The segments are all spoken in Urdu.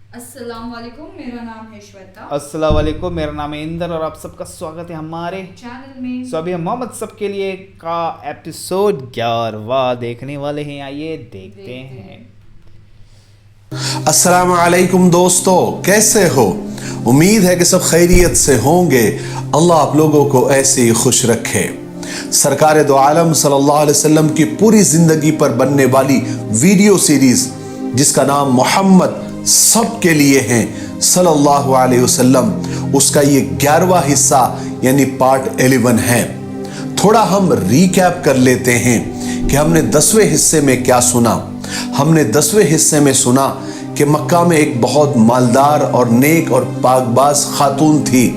السلام علیکم، میرا نام ہے شویتا۔ السلام علیکم، میرا نام ہے اندر اور آپ سب کا سواگت ہے ہمارے چینل میں۔ ابھی ہم محمد سب کے لیے کا ایپیسوڈ 11واں دیکھنے والے ہیں، آئیے دیکھتے ہیں۔ السلام علیکم دوستو، کیسے ہو؟ امید ہے کہ سب خیریت سے ہوں گے۔ اللہ آپ لوگوں کو ایسے ہی خوش رکھے۔ سرکار دو عالم صلی اللہ علیہ وسلم کی پوری زندگی پر بننے والی ویڈیو سیریز جس کا نام محمد سب کے لیے ہیں صلی اللہ علیہ وسلم، اس کا یہ 11واں حصہ یعنی پارٹ 11 ہے۔ تھوڑا ہم ریکیپ کر لیتے ہیں کہ ہم نے 10ویں حصے میں کیا سنا۔ ہم نے 10ویں حصے میں سنا کہ مکہ میں ایک بہت مالدار اور نیک اور پاک باز خاتون تھی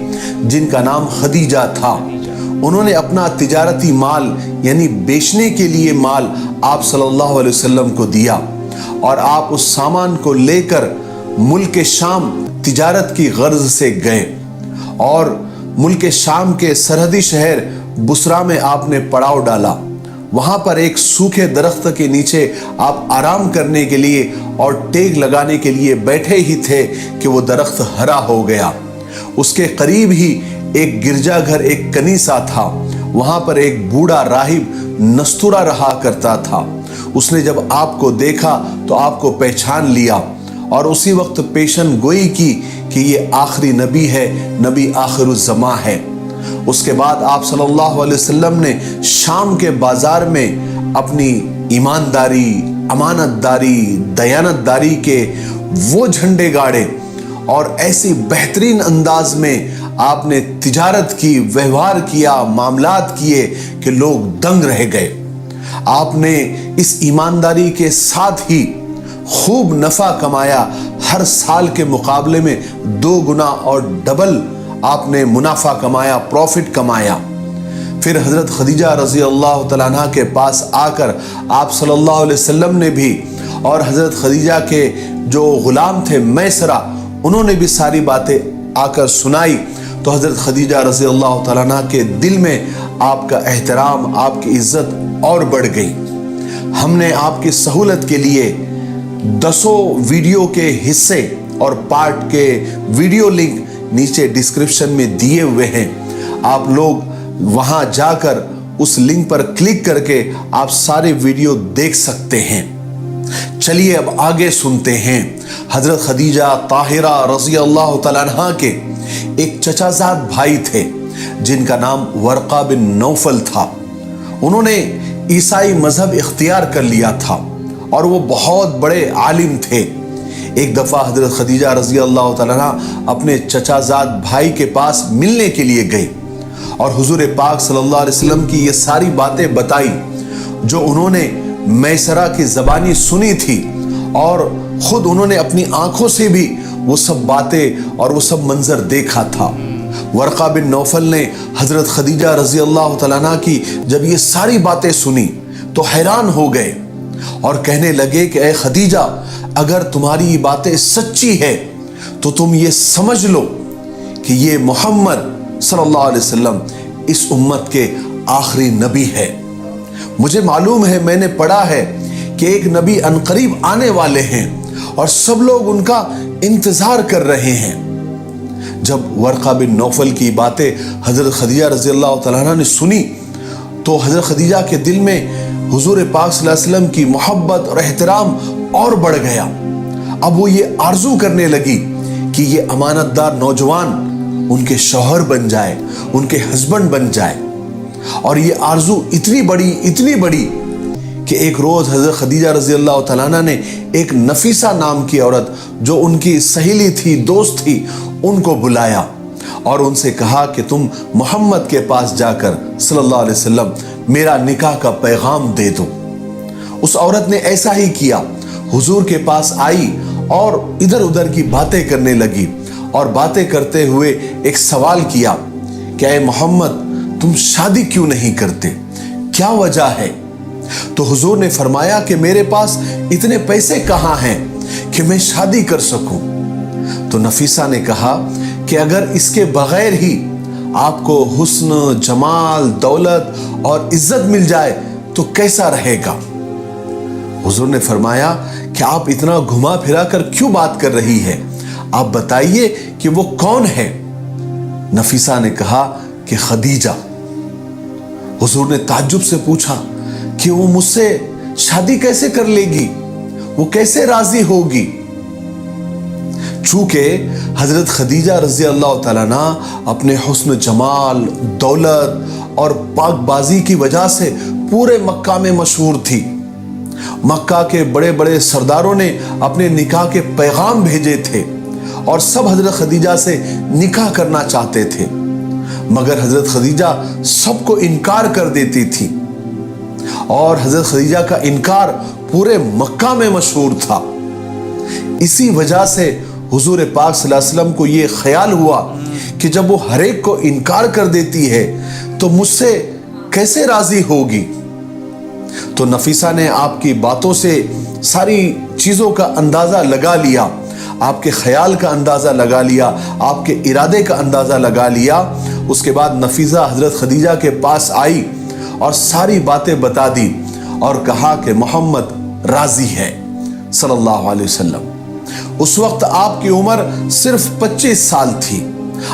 جن کا نام خدیجہ تھا۔ انہوں نے اپنا تجارتی مال یعنی بیچنے کے لیے مال آپ صلی اللہ علیہ وسلم کو دیا اور آپ اس سامان کو لے کر ملک شام تجارت کی غرض سے گئے اور ملک شام کے سرحدی شہر بصرہ میں آپ نے پڑاؤ ڈالا۔ وہاں پر ایک سوکھے درخت کے نیچے آپ آرام کرنے کے لیے اور ٹیک لگانے کے لیے بیٹھے ہی تھے کہ وہ درخت ہرا ہو گیا۔ اس کے قریب ہی ایک گرجا گھر، ایک کنیسہ تھا۔ وہاں پر ایک بوڑھا راہب نستورا رہا کرتا تھا۔ اس نے جب آپ کو دیکھا تو آپ کو پہچان لیا اور اسی وقت پیشن گوئی کی کہ یہ آخری نبی ہے، نبی آخر الزماں ہے۔ اس کے بعد آپ صلی اللہ علیہ وسلم نے شام کے بازار میں اپنی ایمانداری، امانت داری، دیانت داری کے وہ جھنڈے گاڑے اور ایسی بہترین انداز میں آپ نے تجارت کی، ویوہار کیا، معاملات کیے کہ لوگ دنگ رہ گئے۔ آپ نے اس ایمانداری کے ساتھ ہی خوب نفع کمایا، ہر سال کے مقابلے میں 2 گنا اور ڈبل آپ نے منافع کمایا، پروفٹ کمایا۔ پھر حضرت خدیجہ رضی اللہ تعالیٰ عنہ کے پاس آ کر آپ صلی اللہ علیہ وسلم نے بھی اور حضرت خدیجہ کے جو غلام تھے میسرہ، انہوں نے بھی ساری باتیں آ کر سنائی تو حضرت خدیجہ رضی اللہ تعالیٰ عنہ کے دل میں آپ کا احترام، آپ کی عزت اور بڑھ گئی۔ ہم نے آپ کی سہولت کے لیے 10 ویڈیو کے حصے اور پارٹ کے ویڈیو لنک نیچے ڈسکرپشن میں دیے ہوئے ہیں۔ آپ لوگ وہاں جا کر اس لنک پر کلک کر کے آپ سارے ویڈیو دیکھ سکتے ہیں۔ چلیے اب آگے سنتے ہیں۔ حضرت خدیجہ طاہرہ رضی اللہ تعالیٰ عنہ کے ایک چچا زاد بھائی تھے جن کا نام ورقہ بن نوفل تھا۔ انہوں نے عیسائی مذہب اختیار کر لیا تھا اور وہ بہت بڑے عالم تھے۔ ایک دفعہ حضرت خدیجہ رضی اللہ تعالیٰ عنہ اپنے چچا زاد بھائی کے پاس ملنے کے لیے گئی اور حضور پاک صلی اللہ علیہ وسلم کی یہ ساری باتیں بتائی جو انہوں نے میسرہ کی زبانی سنی تھی اور خود انہوں نے اپنی آنکھوں سے بھی وہ سب باتیں اور وہ سب منظر دیکھا تھا۔ ورقہ بن نوفل نے حضرت خدیجہ رضی اللہ تعالیٰ عنہ کی جب یہ ساری باتیں سنی تو حیران ہو گئے اور کہنے لگے کہ اے خدیجہ، اگر تمہاری یہ باتیں سچی ہے تو تم یہ سمجھ لو کہ یہ محمد صلی اللہ علیہ وسلم اس امت کے آخری نبی ہے۔ مجھے معلوم ہے، میں نے پڑھا ہے کہ ایک نبی عنقریب آنے والے ہیں اور سب لوگ ان کا انتظار کر رہے ہیں۔ جب ورقہ بن نوفل کی باتیں حضرت خدیجہ رضی اللہ تعالیٰ عنہ نے سنی تو حضرت خدیجہ کے دل میں حضور پاک صلی اللہ علیہ وسلم کی محبت اور احترام اور بڑھ گیا۔ اب وہ یہ آرزو کرنے لگی کہ یہ امانت دار نوجوان ان کے شوہر بن جائے، ان کے ہسبینڈ بن جائے۔ اور یہ آرزو اتنی بڑی کہ ایک روز حضرت خدیجہ رضی اللہ تعالیٰ عنہ نے ایک نفیسہ نام کی عورت جو ان کی سہیلی تھی، دوست تھی، ان کو بلایا اور ان سے کہا کہ تم محمد کے پاس جا کر صلی اللہ علیہ وسلم میرا نکاح کا پیغام دے دو۔ اس عورت نے ایسا ہی کیا، حضور کے پاس آئی اور ادھر ادھر کی باتیں کرنے لگی اور باتیں کرتے ہوئے ایک سوال کیا کہ اے محمد، تم شادی کیوں نہیں کرتے؟ کیا وجہ ہے؟ تو حضور نے فرمایا کہ میرے پاس اتنے پیسے کہاں ہیں کہ میں شادی کر سکوں۔ تو نفیسہ نے کہا کہ اگر اس کے بغیر ہی آپ کو حسن، جمال، دولت اور عزت مل جائے تو کیسا رہے گا؟ حضور نے فرمایا کہ آپ اتنا گھما پھرا کر کیوں بات کر رہی ہے؟ آپ بتائیے کہ وہ کون ہے؟ نفیسہ نے کہا کہ خدیجہ۔ حضور نے تعجب سے پوچھا کہ وہ مجھ سے شادی کیسے کر لے گی، وہ کیسے راضی ہوگی؟ چونکہ حضرت خدیجہ رضی اللہ تعالیٰ عنہ اپنے حسن جمال، دولت اور پاک بازی کی وجہ سے پورے مکہ میں مشہور تھی۔ مکہ کے بڑے بڑے سرداروں نے اپنے نکاح کے پیغام بھیجے تھے اور سب حضرت خدیجہ سے نکاح کرنا چاہتے تھے، مگر حضرت خدیجہ سب کو انکار کر دیتی تھی، اور حضرت خدیجہ کا انکار پورے مکہ میں مشہور تھا۔ اسی وجہ سے حضور پاک صلی اللہ علیہ وسلم کو یہ خیال ہوا کہ جب وہ ہر ایک کو انکار کر دیتی ہے تو مجھ سے کیسے راضی ہوگی؟ تو نفیسہ نے آپ کی باتوں سے ساری چیزوں کا اندازہ لگا لیا، آپ کے خیال کا اندازہ لگا لیا، آپ کے ارادے کا اندازہ لگا لیا۔ اس کے بعد نفیسہ حضرت خدیجہ کے پاس آئی اور ساری باتیں بتا دی اور کہا کہ محمد راضی ہے صلی اللہ علیہ وسلم۔ اس وقت آپ کی عمر صرف 25 سال تھی۔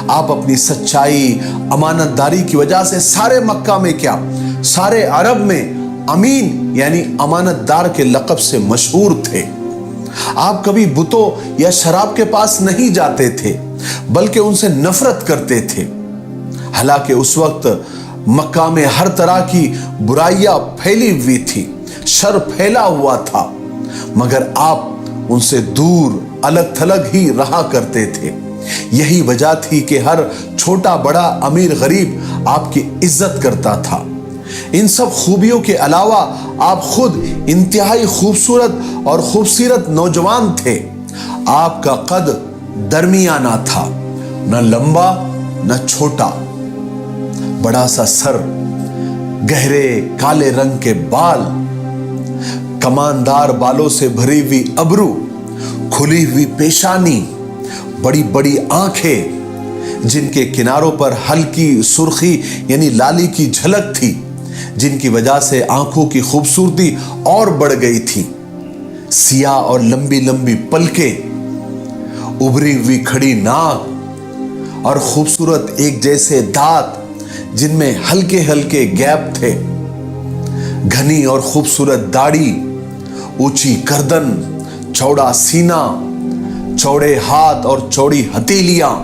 آپ اپنی سچائی، امانت داری کی وجہ سے سارے مکہ میں کیا، سارے عرب میں امین یعنی امانت دار کے لقب سے مشہور تھے۔ آپ کبھی بتوں یا شراب کے پاس نہیں جاتے تھے بلکہ ان سے نفرت کرتے تھے۔ حالانکہ اس وقت مکہ میں ہر طرح کی برائیاں پھیلی ہوئی تھی، شر پھیلا ہوا تھا، مگر آپ ان سے دور الگ تھلگ ہی رہا کرتے تھے۔ یہی وجہ تھی کہ ہر چھوٹا بڑا امیر غریب آپ کی عزت کرتا تھا۔ ان سب خوبیوں کے علاوہ آپ خود انتہائی خوبصورت اور خوبصورت نوجوان تھے۔ آپ کا قد درمیانہ تھا، نہ لمبا نہ چھوٹا، بڑا سا سر، گہرے کالے رنگ کے بال، کماندار بالوں سے بھری ہوئی ابرو، کھلی ہوئی پیشانی، بڑی بڑی آنکھیں جن کے کناروں پر ہلکی سرخی یعنی لالی کی جھلک تھی، جن کی وجہ سے آنکھوں کی خوبصورتی اور بڑھ گئی تھی، سیاہ اور لمبی لمبی پلکیں، ابری ہوئی کھڑی ناک اور خوبصورت ایک جیسے دانت جن میں ہلکے ہلکے گیپ تھے، گھنی اور خوبصورت داڑھی، اونچی گردن، چوڑا سینہ، چوڑے ہاتھ اور چوڑی ہتھیلیاں،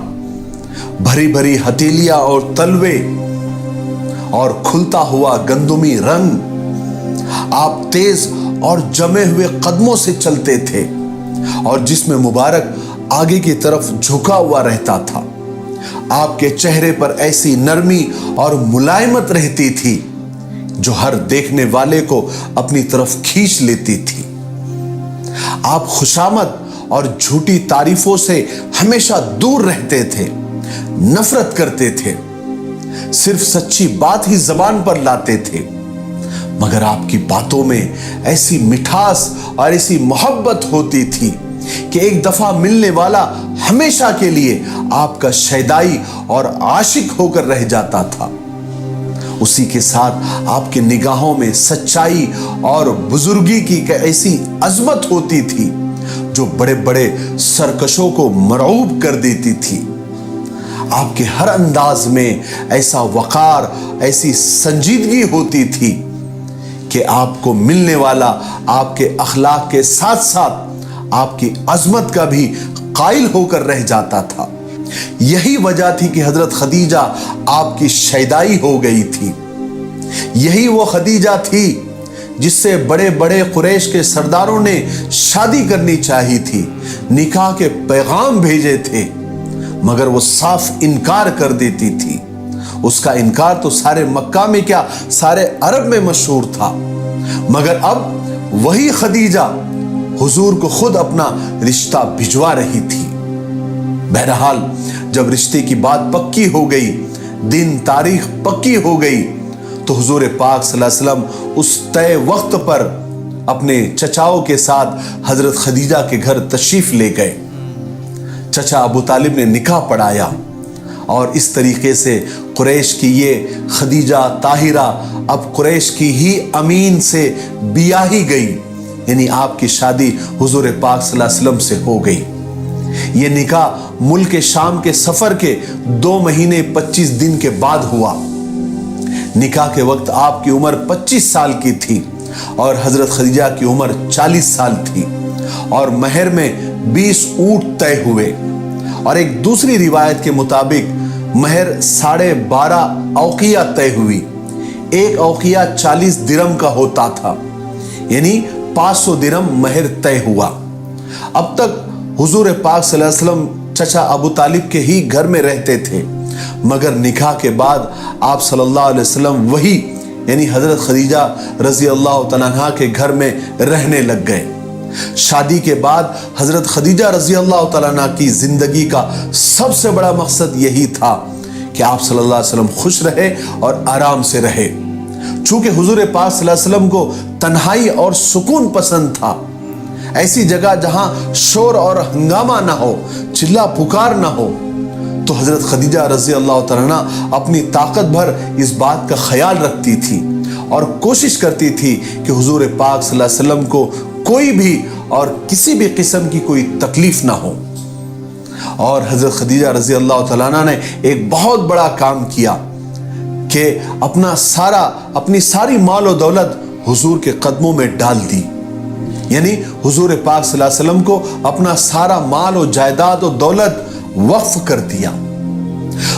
بھری بھری ہتھیلیاں اور تلوے، اور کھلتا ہوا گندمی رنگ۔ آپ تیز اور جمے ہوئے قدموں سے چلتے تھے اور جسم مبارک آگے کی طرف جھکا ہوا رہتا تھا۔ آپ کے چہرے پر ایسی نرمی اور ملائمت رہتی تھی جو ہر دیکھنے والے کو اپنی طرف کھینچ لیتی تھی۔ آپ خوشامد اور جھوٹی تعریفوں سے ہمیشہ دور رہتے تھے، نفرت کرتے تھے، صرف سچی بات ہی زبان پر لاتے تھے، مگر آپ کی باتوں میں ایسی مٹھاس اور ایسی محبت ہوتی تھی کہ ایک دفعہ ملنے والا ہمیشہ کے لیے آپ کا شیدائی اور عاشق ہو کر رہ جاتا تھا۔ اسی کے ساتھ آپ کے نگاہوں میں سچائی اور بزرگی کی ایسی عظمت ہوتی تھی جو بڑے بڑے سرکشوں کو مرعوب کر دیتی تھی۔ آپ کے ہر انداز میں ایسا وقار، ایسی سنجیدگی ہوتی تھی کہ آپ کو ملنے والا آپ کے اخلاق کے ساتھ ساتھ آپ کی عظمت کا بھی قائل ہو کر رہ جاتا تھا۔ یہی وجہ تھی کہ حضرت خدیجہ آپ کی شیدائی ہو گئی تھی۔ یہی وہ خدیجہ تھی جس سے بڑے بڑے قریش کے سرداروں نے شادی کرنی چاہی تھی، نکاح کے پیغام بھیجے تھے، مگر وہ صاف انکار کر دیتی تھی۔ اس کا انکار تو سارے مکہ میں کیا سارے عرب میں مشہور تھا، مگر اب وہی خدیجہ حضور کو خود اپنا رشتہ بھجوا رہی تھی۔ بہرحال جب رشتے کی بات پکی ہو گئی، دن تاریخ پکی ہو گئی، تو حضور پاک صلی اللہ علیہ وسلم اس طے وقت پر اپنے چچاؤں کے ساتھ حضرت خدیجہ کے گھر تشریف لے گئے۔ چچا ابو طالب نے نکاح پڑھایا اور اس طریقے سے قریش کی یہ خدیجہ طاہرہ اب قریش کی ہی امین سے بیاہی گئی، یعنی آپ کی شادی حضور پاک صلی اللہ علیہ وسلم سے ہو گئی۔ یہ نکاح ملک شام کے سفر کے 2 مہینے 25 دن کے بعد ہوا۔ نکاح کے وقت آپ کی عمر 25 سال کی تھی اور حضرت خدیجہ کی عمر 40 سال تھی، اور مہر میں 20 اونٹ طے ہوئے، اور ایک دوسری روایت کے مطابق مہر 12.5 اوقیہ طے ہوئی۔ ایک اوقیہ 40 درم کا ہوتا تھا، یعنی 500 درم مہر طے ہوا۔ اب تک حضور پاک صلی اللہ علیہ وسلم چچا ابو طالب کے ہی گھر میں رہتے تھے، مگر نکاح کے بعد آپ صلی اللہ علیہ وسلم وہی یعنی حضرت خدیجہ رضی اللہ تعالیٰ عنہا کے گھر میں رہنے لگ گئے۔ شادی کے بعد حضرت خدیجہ رضی اللہ تعالیٰ عنہا کی زندگی کا سب سے بڑا مقصد یہی تھا کہ آپ صلی اللہ علیہ وسلم خوش رہے اور آرام سے رہے۔ چونکہ حضور پاک صلی اللہ علیہ وسلم کو تنہائی اور سکون پسند تھا، ایسی جگہ جہاں شور اور ہنگامہ نہ ہو، چلا پکار نہ ہو، تو حضرت خدیجہ رضی اللہ تعالیٰ عنہ اپنی طاقت بھر اس بات کا خیال رکھتی تھی اور کوشش کرتی تھی کہ حضور پاک صلی اللہ علیہ وسلم کو کوئی بھی اور کسی بھی قسم کی کوئی تکلیف نہ ہو۔ اور حضرت خدیجہ رضی اللہ تعالیٰ عنہ نے ایک بہت بڑا کام کیا کہ اپنی ساری مال و دولت حضور کے قدموں میں ڈال دی، یعنی حضور پاک صلی اللہ علیہ وسلم کو اپنا سارا مال و جائیداد و دولت وقف کر دیا۔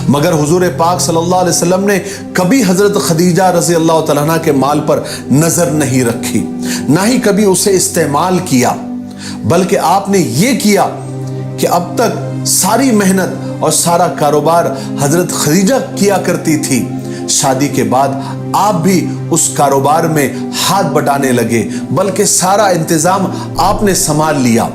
مگر حضور پاک صلی اللہ علیہ وسلم نے کبھی حضرت خدیجہ رضی اللہ تعالیٰ عنہ کے مال پر نظر نہیں رکھی، نہ ہی کبھی اسے استعمال کیا، بلکہ آپ نے یہ کیا کہ اب تک ساری محنت اور سارا کاروبار حضرت خدیجہ کیا کرتی تھی، شادی کے بعد آپ بھی اس کاروبار میں ہاتھ بٹانے لگے، بلکہ سارا انتظام آپ نے سنبھال لیا،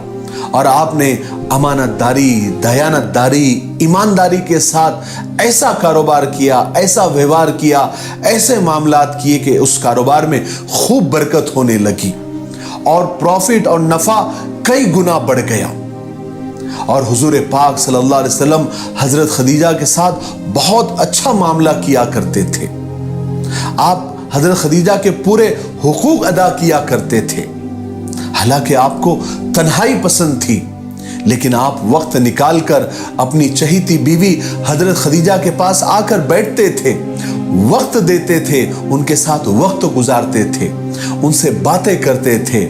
اور آپ نے امانت داری، دیانت داری، ایمانداری کے ساتھ ایسا کاروبار کیا، ایسا ویوہار کیا، ایسے معاملات کیے کہ اس کاروبار میں خوب برکت ہونے لگی اور پروفٹ اور نفع کئی گنا بڑھ گیا۔ اور حضور پاک صلی اللہ علیہ وسلم حضرت خدیجہ کے ساتھ بہت اچھا معاملہ کیا کرتے تھے۔ آپ حضرت خدیجہ کے پورے حقوق ادا کیا کرتے تھے۔ حالانکہ آپ کو تنہائی پسند تھی، لیکن آپ وقت نکال کر اپنی چہیتی بیوی حضرت خدیجہ کے پاس آ کر بیٹھتے تھے، وقت دیتے تھے، ان کے ساتھ وقت گزارتے تھے، ان سے باتیں کرتے تھے،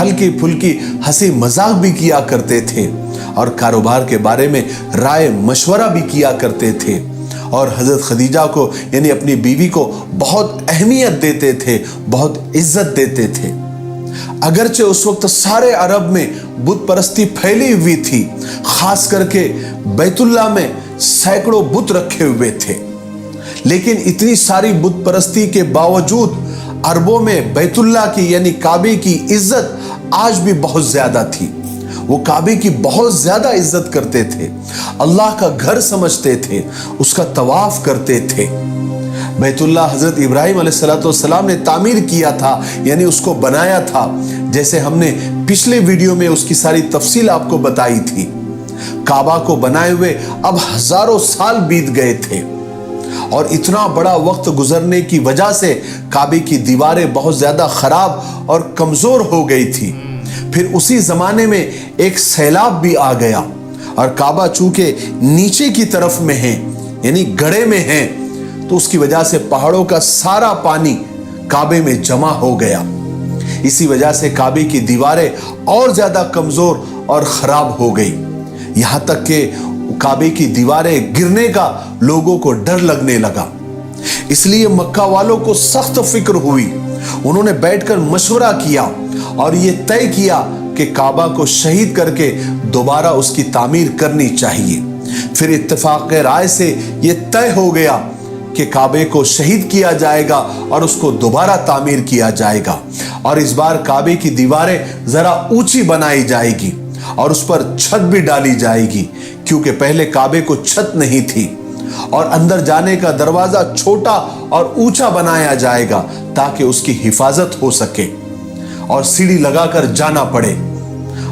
ہلکی پھلکی ہنسی مذاق بھی کیا کرتے تھے، اور کاروبار کے بارے میں رائے مشورہ بھی کیا کرتے تھے، اور حضرت خدیجہ کو یعنی اپنی بیوی کو بہت اہمیت دیتے تھے، بہت عزت دیتے تھے۔ اگرچہ اس وقت سارے عرب میں بت پرستی پھیلی ہوئی تھی، خاص کر کے بیت اللہ میں سینکڑوں بت رکھے ہوئے تھے، لیکن اتنی ساری بت پرستی کے باوجود عربوں میں بیت اللہ کی یعنی کعبے کی عزت آج بھی بہت زیادہ تھی۔ وہ کعبے کی بہت زیادہ عزت کرتے تھے، اللہ کا گھر سمجھتے تھے، اس کا طواف کرتے تھے۔ بیت اللہ حضرت ابراہیم علیہ السلام نے تعمیر کیا تھا، یعنی اس کو بنایا تھا، جیسے ہم نے پچھلے ویڈیو میں اس کی ساری تفصیل آپ کو بتائی تھی۔ کعبہ کو بنائے ہوئے اب ہزاروں سال بیت گئے تھے، اور اتنا بڑا وقت گزرنے کی وجہ سے کعبے کی دیواریں بہت زیادہ خراب اور کمزور ہو گئی تھی۔ پھر اسی زمانے میں ایک سیلاب بھی آ گیا، اور کعبہ چونکہ نیچے کی طرف میں ہے یعنی گڑھے میں ہے، تو اس کی وجہ سے پہاڑوں کا سارا پانی کعبے میں جمع ہو گیا۔ اسی وجہ سے کعبے کی دیواریں اور زیادہ کمزور اور خراب ہو گئی، یہاں تک کہ کعبے کی دیواریں گرنے کا لوگوں کو ڈر لگنے لگا۔ اس لیے مکہ والوں کو سخت فکر ہوئی، انہوں نے بیٹھ کر مشورہ کیا اور یہ طے کیا کہ کعبہ کو شہید کر کے دوبارہ اس کی تعمیر کرنی چاہیے۔ پھر اتفاق رائے سے یہ طے ہو گیا کہ کعبے کو شہید کیا جائے گا اور اس کو دوبارہ تعمیر کیا جائے گا، اور اس بار کعبے کی دیواریں ذرا اونچی بنائی جائے گی اور اس پر چھت بھی ڈالی جائے گی، کیونکہ پہلے کعبے کو چھت نہیں تھی، اور اندر جانے کا دروازہ چھوٹا اور اونچا بنایا جائے گا تاکہ اس کی حفاظت ہو سکے اور سیڑھی لگا کر جانا پڑے۔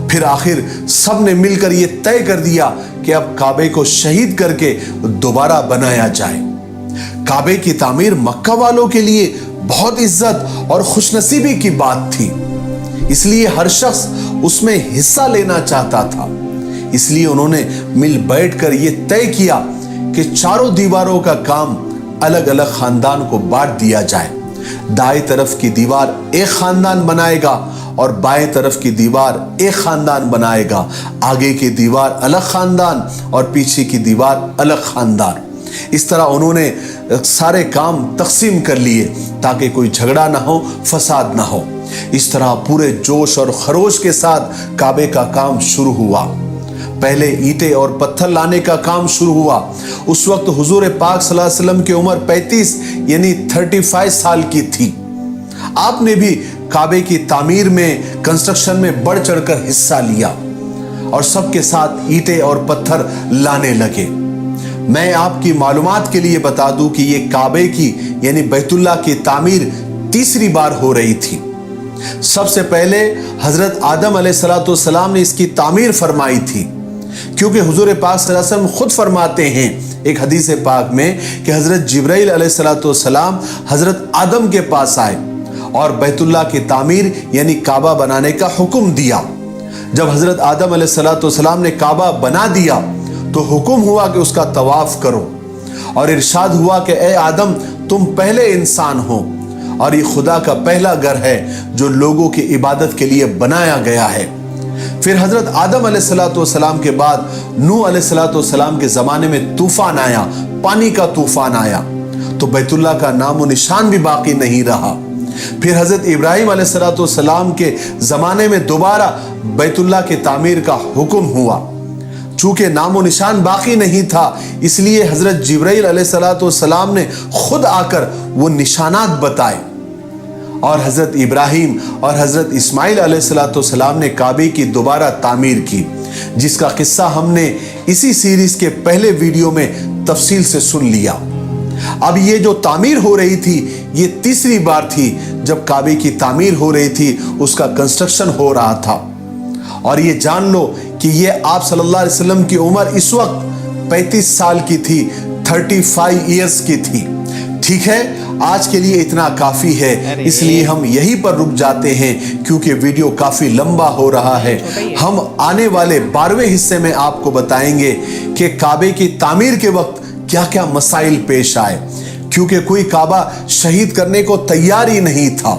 پھر آخر سب نے مل کر یہ طے کر دیا کہ اب کعبے کو شہید کر کے دوبارہ بنایا جائے۔ کعبے کی تعمیر مکہ والوں کے لیے بہت عزت اور خوش نصیبی کی بات تھی، اس لیے ہر شخص اس میں حصہ لینا چاہتا تھا۔ اس لیے انہوں نے مل بیٹھ کر یہ طے کیا کہ چاروں دیواروں کا کام الگ الگ خاندان کو بانٹ دیا جائے. دائیں طرف کی دیوار ایک خاندان بنائے گا اور بائیں طرف کی دیوار ایک خاندان بنائے گا. آگے کی دیوار الگ خاندان اور پیچھے کی دیوار الگ خاندان. اس طرح انہوں نے سارے کام تقسیم کر لیے تاکہ کوئی جھگڑا نہ ہو, فساد نہ ہو. اس طرح پورے جوش اور خروش کے ساتھ کعبے کا کام شروع ہوا. پہلے اینٹیں اور پتھر لانے کا کام شروع ہوا. اس وقت حضور پاک صلی اللہ علیہ وسلم کی عمر 35 یعنی 35 سال کی تھی. آپ نے بھی کعبے کی تعمیر میں, کنسٹرکشن میں بڑھ چڑھ کر حصہ لیا اور سب کے ساتھ اینٹیں اور پتھر لانے لگے. میں آپ کی معلومات کے لیے بتا دوں کہ یہ کعبے کی یعنی بیت اللہ کی تعمیر تیسری بار ہو رہی تھی. سب سے پہلے حضرت آدم علیہ السلام نے اس کی تعمیر فرمائی تھی, کیونکہ حضور پاک صلی اللہ علیہ وسلم خود فرماتے ہیں ایک حدیث پاک میں کہ حضرت جبرائیل علیہ السلام حضرت آدم کے پاس آئے اور بیت اللہ کی تعمیر یعنی کعبہ بنانے کا حکم دیا. جب حضرت آدم علیہ السلام نے کعبہ بنا دیا تو حکم ہوا کہ اس کا طواف کرو, اور ارشاد ہوا کہ اے آدم تم پہلے انسان ہو اور یہ خدا کا پہلا گھر ہے جو لوگوں کی عبادت کے لیے بنایا گیا ہے. پھر حضرت آدم علیہ السلام کے بعد نوح علیہ السلام کے زمانے میں طوفان آیا, پانی کا طوفان آیا, تو بیت اللہ کا نام و نشان بھی باقی نہیں رہا. پھر حضرت ابراہیم علیہ السلام کے زمانے میں دوبارہ بیت اللہ کی تعمیر کا حکم ہوا. چونکہ نام و نشان باقی نہیں تھا, اس لیے حضرت جبرائیل علیہ السلام نے خود آ کر وہ نشانات بتائے, اور حضرت ابراہیم اور حضرت اسماعیل علیہ السلام نے کعبے کی دوبارہ تعمیر کی, جس کا قصہ ہم نے اسی سیریز کے پہلے ویڈیو میں تفصیل سے سن لیا. اب یہ جو تعمیر ہو رہی تھی یہ تیسری بار تھی جب کعبے کی تعمیر ہو رہی تھی, اس کا کنسٹرکشن ہو رہا تھا. اور یہ جان لو کہ یہ آپ صلی اللہ علیہ وسلم کی عمر اس وقت 35 سال کی تھی, 35 ایئرز کی تھی. ٹھیک ہے, آج کے لیے اتنا کافی ہے, اس لیے ہم یہیں پر رک جاتے ہیں کیونکہ ویڈیو کافی لمبا ہو رہا ہے. ہم آنے والے 12ویں حصے میں آپ کو بتائیں گے کہ کعبے کی تعمیر کے وقت کیا کیا مسائل پیش آئے, کیونکہ کوئی کعبہ شہید کرنے کو تیار ہی نہیں تھا.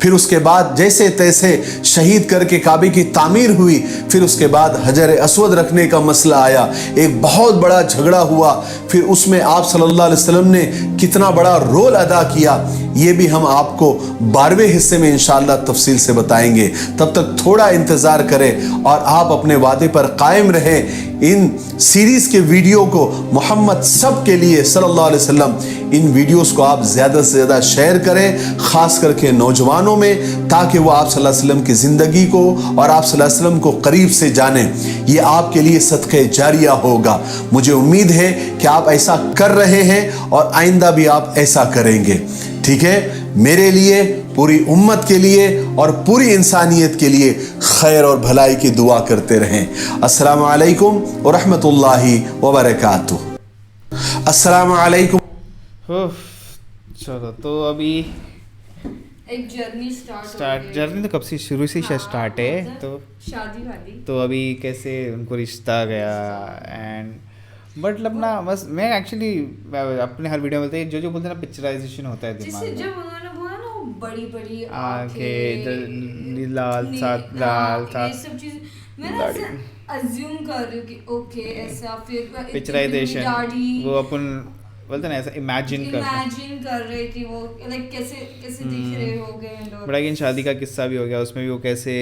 پھر اس کے بعد جیسے تیسے شہید کر کے کعبے کی تعمیر ہوئی. پھر اس کے بعد حجر اسود رکھنے کا مسئلہ آیا, ایک بہت بڑا جھگڑا ہوا. پھر اس میں آپ صلی اللہ علیہ وسلم نے کتنا بڑا رول ادا کیا, یہ بھی ہم آپ کو 12ویں حصے میں انشاءاللہ تفصیل سے بتائیں گے. تب تک تھوڑا انتظار کریں اور آپ اپنے وعدے پر قائم رہیں. ان سیریز کے ویڈیو کو محمد سب کے لیے صلی اللہ علیہ وسلم, ان ویڈیوز کو آپ زیادہ سے زیادہ شیئر کریں, خاص کر کے نوجوانوں میں, تاکہ وہ آپ صلی اللہ علیہ وسلم کی زندگی کو اور آپ صلی اللہ علیہ وسلم کو قریب سے جانیں. یہ آپ کے لیے صدقہ جاریہ ہوگا. مجھے امید ہے کہ آپ ایسا کر رہے ہیں اور آئندہ بھی آپ ایسا کریں گے. ٹھیک ہے, میرے لیے, پوری امت کے لیے اور پوری انسانیت کے لیے خیر اور بھلائی کی دعا کرتے رہیں. السلام علیکم ورحمۃ اللہ وبرکاتہ. السلام علیکم. چلو تو ابھی ایک جرنی اسٹارٹ, جرنی تو کب سے شروع سے اسٹارٹ ہے, تو شادی والی. تو ابھی کیسے ان کو رشتہ گیا. اینڈ بٹ نا بس میں ایکچولی اپنے ہر ویڈیو میں بولتے ہیں جو بولتے ہیں نا پکچرائزیشن ہوتا ہے دماغ میں, جب انہوں نے بولا نا وہ بڑی بڑی آنکھیں, لال ساتھ لال ساتھ, یہ سب چیز میں نے ازیوم کر رہی ہوں کہ اوکے ایسا. پھر پکچرائزیشن وہ اپن بولتے نا ایسا امیجن کر رہی تھی وہ لائک کیسے کیسے دکھ رہے ہو گئے. بڑا کہ شادی کا قصہ بھی ہو گیا, اس میں بھی وہ کیسے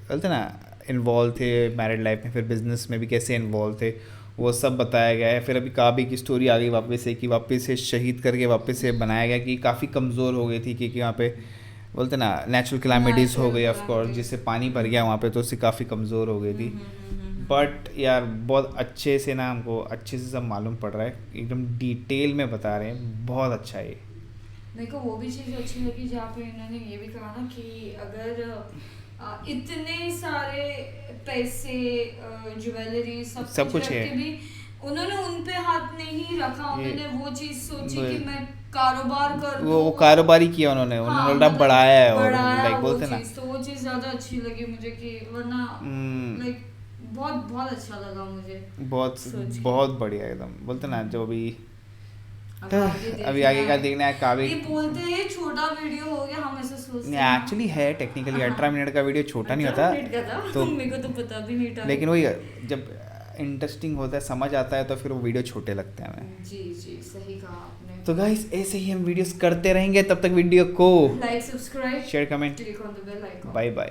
بولتے نا انوالو تھے میرڈ لائف میں, پھر بزنس میں بھی کیسے انوالو تھے, وہ سب بتایا گیا ہے. پھر ابھی کعبے کی سٹوری آ گئی واپس سے, کہ واپس سے شہید کر کے واپس سے بنایا گیا, کہ کافی کمزور ہو گئی تھی, کیونکہ وہاں پہ بولتے نا نیچرل کلیمٹیز ہو گئی آف کورس, جس سے پانی بھر گیا وہاں پہ, تو اس سے کافی کمزور ہو گئی تھی. بٹ یار بہت اچھے سے نا ہم کو اچھے سے سب معلوم پڑ رہا ہے, ایک دم ڈیٹیل میں بتا رہے ہیں, بہت اچھا ہے. میرے کو وہ بھی چیز اچھی لگی جہاں پہ انہوں نے یہ بھی کہا نا کہ اگر اتنے سارے پیسے, جویلری, سب کچھ ہے, بھی انہوں نے ان پہ ہاتھ نہیں رکھا. انہوں نے وہ چیز سوچی کہ میں کاروبار کر دوں, وہ کاروباری کیا انہوں نے بڑھایا ہے, اور لائک بولتے نا, تو وہ چیز زیادہ اچھی لگی مجھے. کہ ورنہ لائک بہت بہت اچھا لگا مجھے. بہت بڑھیا ایک دم. بولتے نا جو بھی ابھی آگے کا دیکھنا ہے. کابل یہ بولتے ہیں چھوٹا ویڈیو ہو گیا, ہم ایسے سوچتے ہیں. ایکچولی ہے ٹیکنیکلی 18 منٹ کا ویڈیو چھوٹا نہیں ہوتا تو میرے کو تو پتا بھی نہیں تھا, لیکن وہی جب انٹرسٹنگ ہوتا ہے, سمجھ آتا ہے, تو پھر وہ ویڈیو چھوٹے لگتے ہیں ہمیں. جی صحیح کہا آپ نے. تو گائز ایسے ہی ہم ویڈیوز کرتے رہیں گے, تب تک ویڈیو کو like, subscribe, share, comment, click on the bell icon. Bye bye.